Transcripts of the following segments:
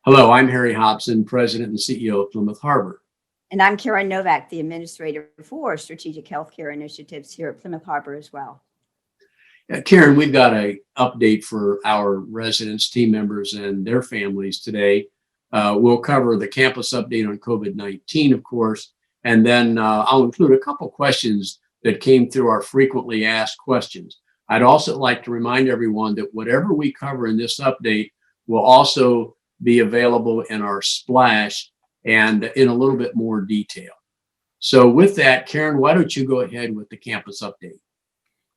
Hello, I'm Harry Hobson, President and CEO of Plymouth Harbor. And I'm Karen Novak, the Administrator for Strategic Healthcare Initiatives here at Plymouth Harbor as well. Karen, we've got an update for our residents, team members, and their families today. We'll cover the campus update on COVID-19, of course, and then I'll include a couple questions that came through our frequently asked questions. I'd also like to remind everyone that whatever we cover in this update will also be available in our splash and in a little bit more detail. So with that, Karen, why don't you go ahead with the campus update?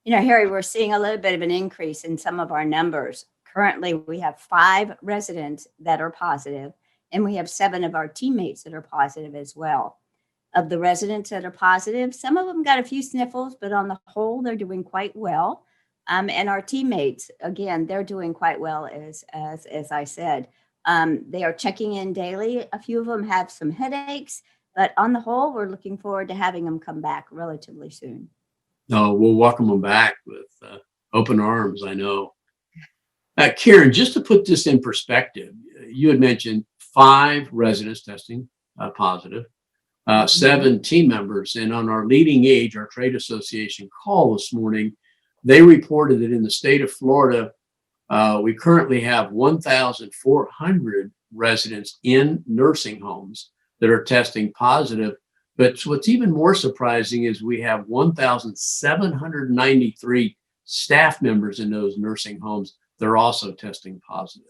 Harry, we're seeing a little bit of an increase in some of our numbers. Currently, we have 5 residents that are positive, and we have 7 of our teammates that are positive as well. Of the residents that are positive, some of them got a few sniffles, but on the whole, they're doing quite well. And our teammates, again, they're doing quite well, as I said. They are checking in daily. A few of them have some headaches, but on the whole, we're looking forward to having them come back relatively soon. We'll welcome them back with open arms, I know. Karen, just to put this in perspective, you had mentioned 5 residents testing positive, 7 team members, and on our leading age, our trade association call this morning, they reported that in the state of Florida, we currently have 1,400 residents in nursing homes that are testing positive. But what's even more surprising is we have 1,793 staff members in those nursing homes that are also testing positive.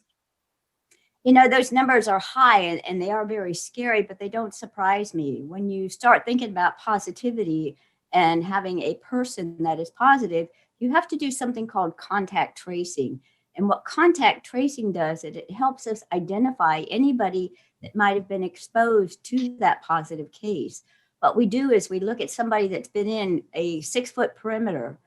Those numbers are high and they are very scary, but they don't surprise me. When you start thinking about positivity and having a person that is positive, you have to do something called contact tracing. And what contact tracing does is it helps us identify anybody that might have been exposed to that positive case. What we do is we look at somebody that's been in a 6-foot perimeter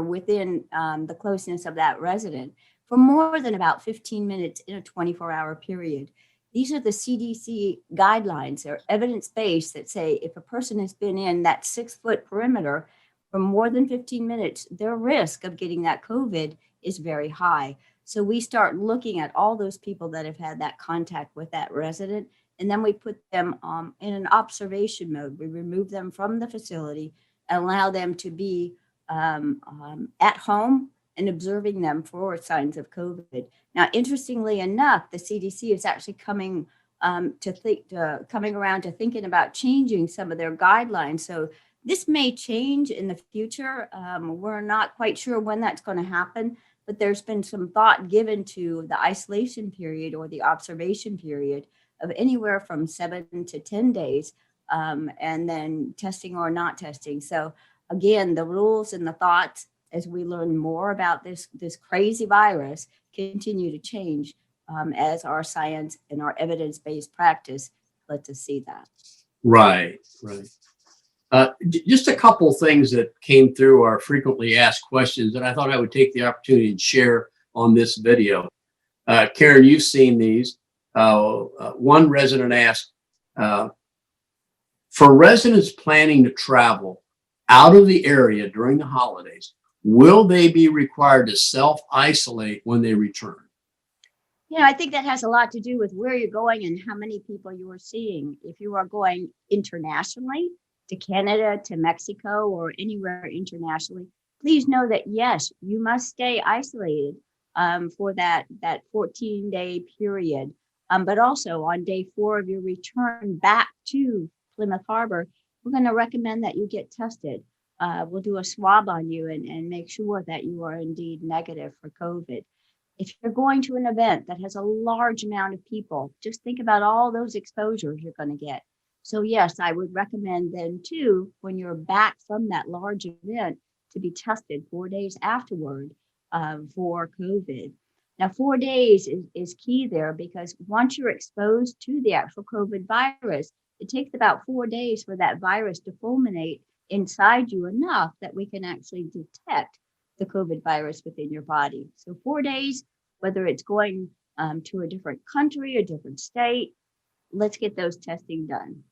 within the closeness of that resident for more than about 15 minutes in a 24-hour period. These are the CDC guidelines. They're evidence-based that say if a person has been in that 6-foot perimeter for more than 15 minutes, their risk of getting that COVID is very high. So we start looking at all those people that have had that contact with that resident, and then we put them in an observation mode. We remove them from the facility and allow them to be at home and observing them for signs of COVID. Now, interestingly enough, the CDC is actually coming around to thinking about changing some of their guidelines. So this may change in the future. We're not quite sure when that's going to happen, but there's been some thought given to the isolation period or the observation period of anywhere from 7 to 10 days, and then testing or not testing. So again, the rules and the thoughts as we learn more about this crazy virus continue to change as our science and our evidence-based practice lets us see that. Right. Just a couple things that came through our frequently asked questions that I thought I would take the opportunity to share on this video. Karen, you've seen these. One resident asked, for residents planning to travel out of the area during the holidays, will they be required to self-isolate when they return? I think that has a lot to do with where you're going and how many people you are seeing. If you are going internationally to Canada, to Mexico, or anywhere internationally, please know that, yes, you must stay isolated for that 14-day period. But also on day 4 of your return back to Plymouth Harbor, we're going to recommend that you get tested. We'll do a swab on you and make sure that you are indeed negative for COVID. If you're going to an event that has a large amount of people, just think about all those exposures you're going to get. So yes, I would recommend then too, when you're back from that large event, to be tested 4 days afterward for COVID. Now, 4 days is key there because once you're exposed to the actual COVID virus, it takes about 4 days for that virus to fulminate inside you enough that we can actually detect the COVID virus within your body. So 4 days, whether it's going to a different country, a different state, let's get those testing done.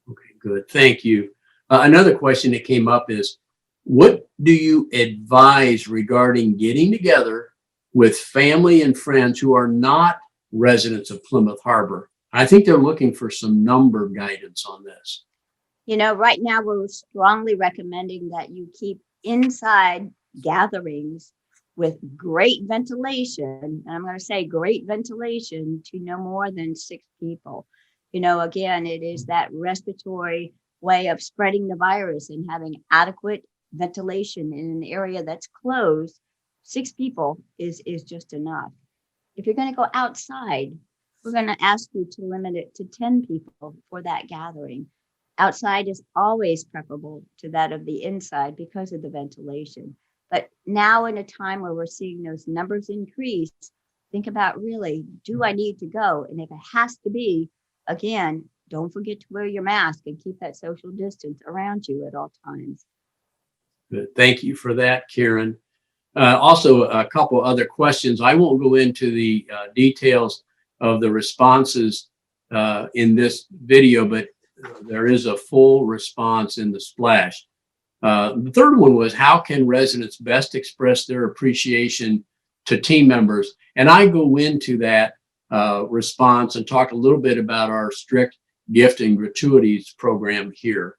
Okay, good. Thank you. Another question that came up is, what do you advise regarding getting together with family and friends who are not residents of Plymouth Harbor? I think they're looking for some number guidance on this. Right now we're strongly recommending that you keep inside gatherings with great ventilation. And I'm going to say great ventilation to no more than 6 people. Again, it is that respiratory way of spreading the virus, and having adequate ventilation in an area that's closed. 6 people is just enough. If you're going to go outside, we're going to ask you to limit it to 10 people for that gathering. Outside is always preferable to that of the inside because of the ventilation. But now, in a time where we're seeing those numbers increase, think about, really, do I need to go? And if it has to be, again, don't forget to wear your mask and keep that social distance around you at all times. Good. Thank you for that, Karen. Also, a couple other questions. I won't go into the details of the responses in this video, but there is a full response in the splash. The third one was, how can residents best express their appreciation to team members? And I go into that response and talk a little bit about our strict gift and gratuities program here.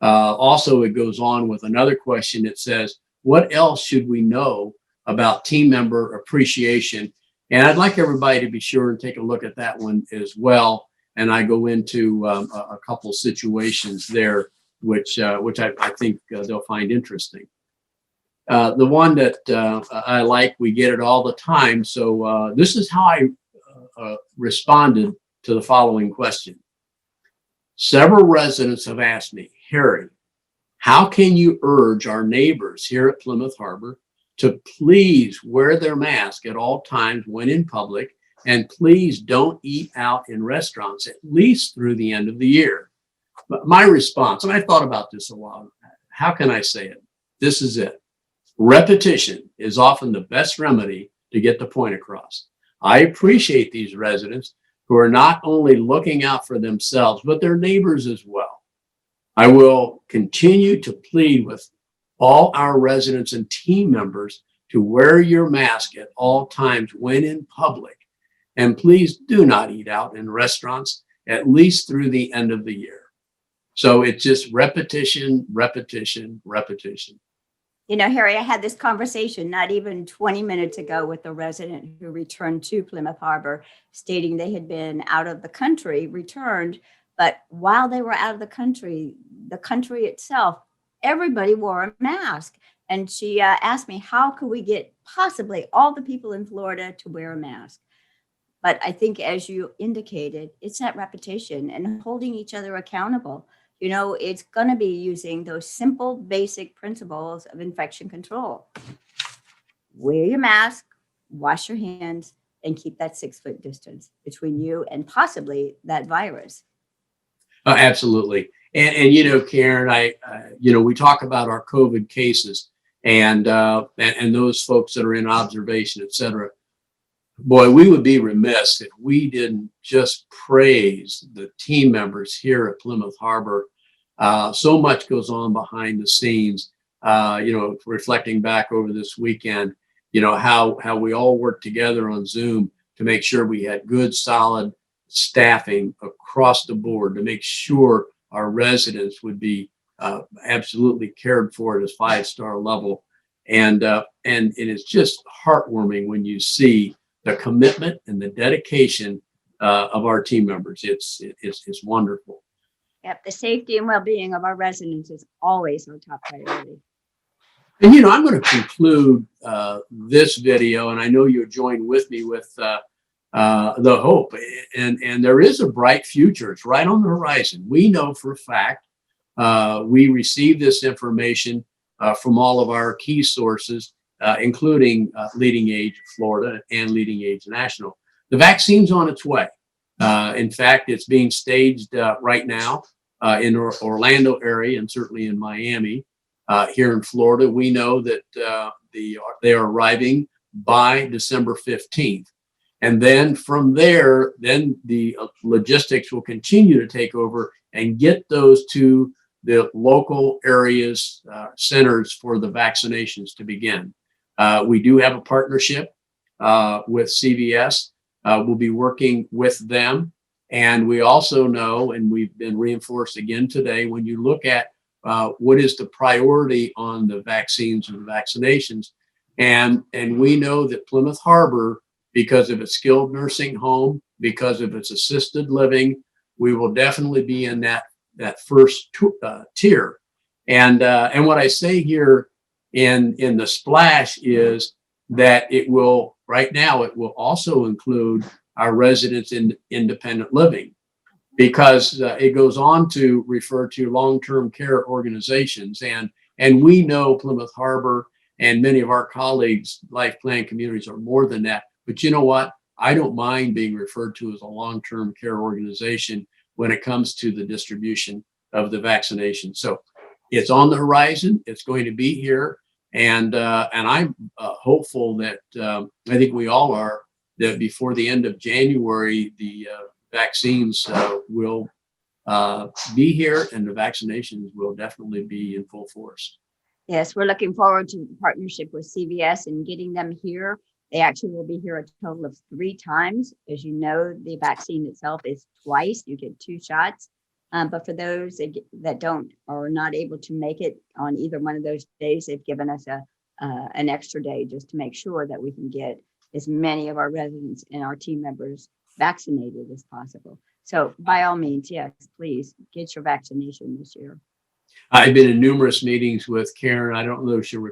Also, it goes on with another question. It says, what else should we know about team member appreciation? And I'd like everybody to be sure and take a look at that one as well. And I go into a couple situations there, which I think they'll find interesting. The one that I like, we get it all the time. So this is how I responded to the following question. Several residents have asked me, Harry, how can you urge our neighbors here at Plymouth Harbor to please wear their mask at all times when in public, and please don't eat out in restaurants at least through the end of the year? But my response, and I thought about this a while, how can I say it? This is it. Repetition is often the best remedy to get the point across. I appreciate these residents who are not only looking out for themselves, but their neighbors as well. I will continue to plead with all our residents and team members to wear your mask at all times when in public. And please do not eat out in restaurants at least through the end of the year. So it's just repetition, repetition, repetition. Harry, I had this conversation not even 20 minutes ago with a resident who returned to Plymouth Harbor, stating they had been out of the country, returned, but while they were out of the country itself, everybody wore a mask. And she asked me, how could we get possibly all the people in Florida to wear a mask? But I think, as you indicated, it's that repetition and holding each other accountable. It's going to be using those simple, basic principles of infection control. Wear your mask, wash your hands, and keep that 6-foot distance between you and possibly that virus. Absolutely. And Karen, we talk about our COVID cases and those folks that are in observation, et cetera. Boy, we would be remiss if we didn't just praise the team members here at Plymouth Harbor. So much goes on behind the scenes. Reflecting back over this weekend, how we all worked together on Zoom to make sure we had good, solid staffing across the board to make sure our residents would be absolutely cared for at a 5-star level. And it is just heartwarming when you see the commitment and the dedication of our team members. It's wonderful. Yep, the safety and well-being of our residents is always our top priority. And I'm going to conclude this video, and I know you'll join with me with the hope. And there is a bright future. It's right on the horizon. We know for a fact. We received this information from all of our key sources, including Leading Age Florida and Leading Age National. The vaccine's on its way. In fact, it's being staged right now in Orlando area and certainly in Miami. Here in Florida, we know that they are arriving by December 15th. And then from there, then the logistics will continue to take over and get those to the local areas, centers for the vaccinations to begin. We do have a partnership with CVS We'll be working with them. And we also know, and we've been reinforced again today, when you look at what is the priority on the vaccines and vaccinations, and we know that Plymouth Harbor, because of its skilled nursing home, because of its assisted living, we will definitely be in that first tier. And what I say here in the splash is that it will, right now, it will also include our residents in independent living, because it goes on to refer to long-term care organizations. And we know Plymouth Harbor and many of our colleagues, life plan communities, are more than that. But you know what? I don't mind being referred to as a long-term care organization when it comes to the distribution of the vaccination. So it's on the horizon. It's going to be here. And I'm hopeful that I think we all are, that before the end of January, the vaccines will be here, and the vaccinations will definitely be in full force. Yes, we're looking forward to the partnership with CVS and getting them here. They actually will be here a total of 3 times. As you know, the vaccine itself is twice. You get 2 shots. But for those that don't or are not able to make it on either one of those days, they've given us an extra day just to make sure that we can get as many of our residents and our team members vaccinated as possible. So by all means, yes, please get your vaccination this year. I've been in numerous meetings with Karen. I don't know if she'll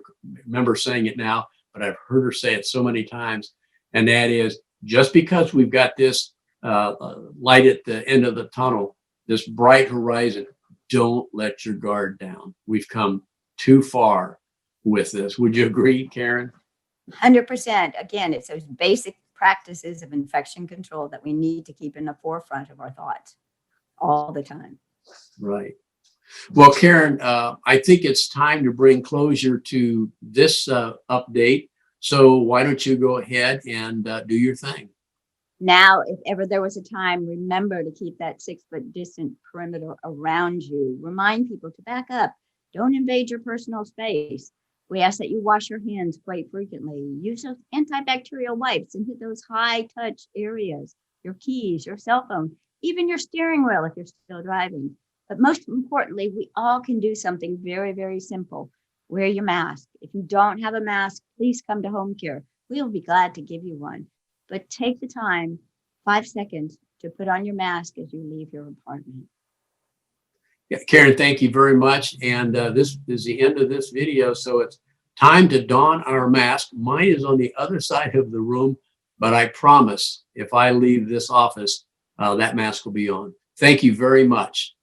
remember saying it now, but I've heard her say it so many times. And that is, just because we've got this light at the end of the tunnel, this bright horizon, don't let your guard down. We've come too far with this. Would you agree, Karen? 100%. Again, it's those basic practices of infection control that we need to keep in the forefront of our thoughts all the time. Right. Well, Karen, I think it's time to bring closure to this update. So why don't you go ahead and do your thing? Now, if ever there was a time, remember to keep that 6-foot distant perimeter around you. Remind people to back up. Don't invade your personal space. We ask that you wash your hands quite frequently. Use those antibacterial wipes and hit those high touch areas, your keys, your cell phone, even your steering wheel if you're still driving. But most importantly, we all can do something very, very simple. Wear your mask. If you don't have a mask, please come to home care. We will be glad to give you one. But take the time, 5 seconds, to put on your mask as you leave your apartment. Yeah, Karen, thank you very much. And this is the end of this video. So it's time to don our mask. Mine is on the other side of the room, but I promise if I leave this office, that mask will be on. Thank you very much.